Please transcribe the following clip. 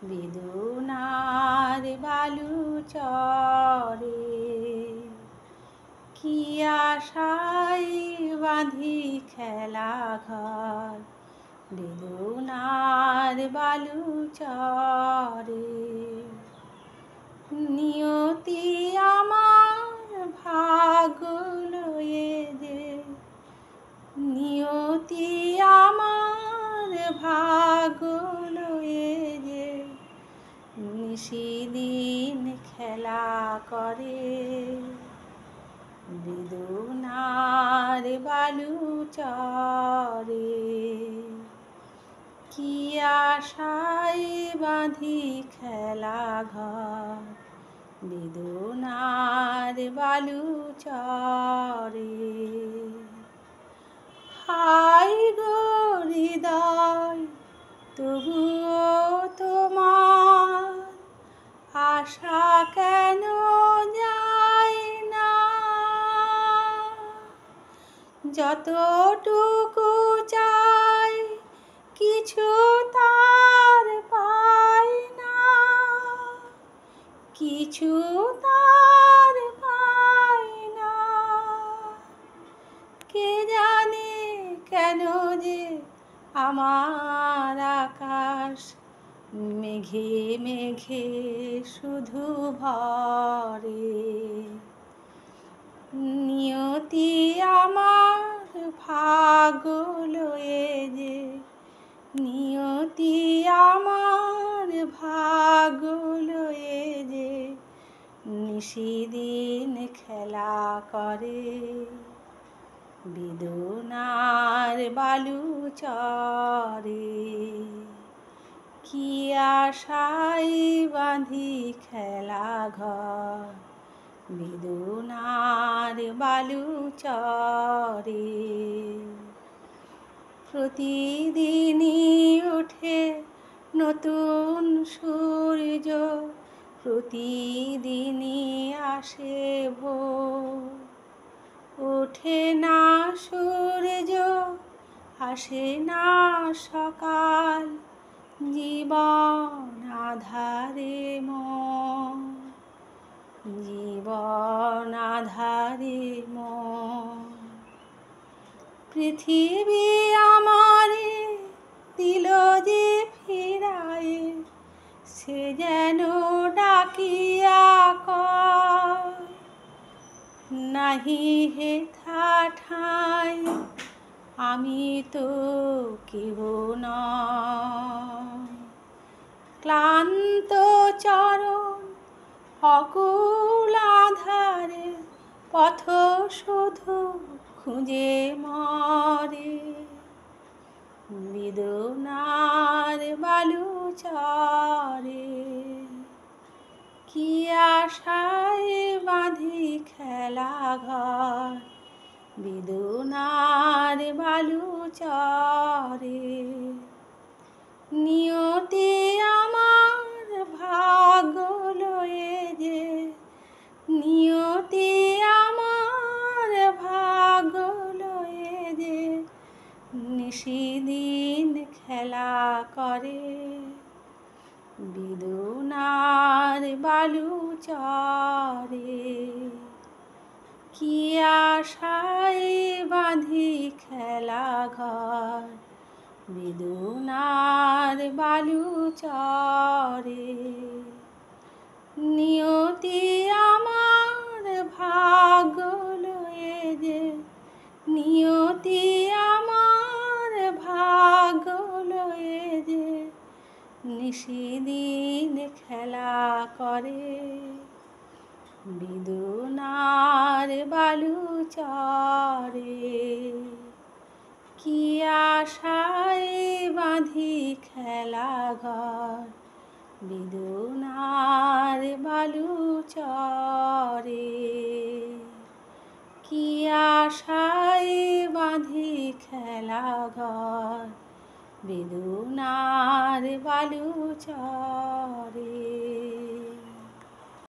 বেদনার বালু চরে কি আশায় বাঁধি খেলা ঘর বেদনার বালু চরে নিয়তি আমার ভাগ্য লয়ে যে নিয়তি আমার ভাগ্য লয়ে যে নিশিদিন খেলা করে বেদনার বালু চরে কি আশায় বাঁধি খেলা ঘর বেদনার বালু চরে হাই গো হৃদয় তবুও তোমার আশা কেন যায় না যতটুকু চাই কিছু তার পাই না কিছু তার পাই না কে জানে কেন যে আমার আকাশ মেঘে মেঘে শুধু ভরে নিয়তি আমার ভাগ্য লয়ে যে নিয়তি আমার ভাগ্য লয়ে যে নিশিদিন খেলা করে বেদনার বালু চরে কি আশায় বাঁধি খেলা ঘর বেদনার বালু চরে প্রতিদিনই ওঠে নতুন সূর্য প্রতিদিনই আসে ভোর ওঠে না সূর্য আসে না সকাল জীবন আধারে মন জীবন আধারে মন পৃথিবী আমারে দিল যে ফিরায়ে সে যেন ডাকিয়া কয় নাহি হেথা ঠাই আমি তো কেহ নয় ক্লান্ত চরণ অকুল আধারে পথ শুধু খুঁজে মরে বেদনার বালু চরে কি আশায় বাঁধি খেলা ঘর বেদনার বালু চরে নিয়তি আমার ভাগ্য লয়ে যে নিয়তি আমার ভাগ্য লয়ে যে নিশিদিন খেলা করে বেদনার বালু চরে কি আশায় বাঁধি খেলা ঘর বেদনার বালু চরে নিয়তি আমার ভাগ্য লয়ে যে নিয়তি আমার ভাগ্য লয়ে যে নিশিদিন খেলা করে বেদনার বালু চরে কি আশায় বাঁধি খেলা ঘর বেদনার বালু চরে কি আশায় বাঁধি খেলা ঘর বেদনার বালু চরে।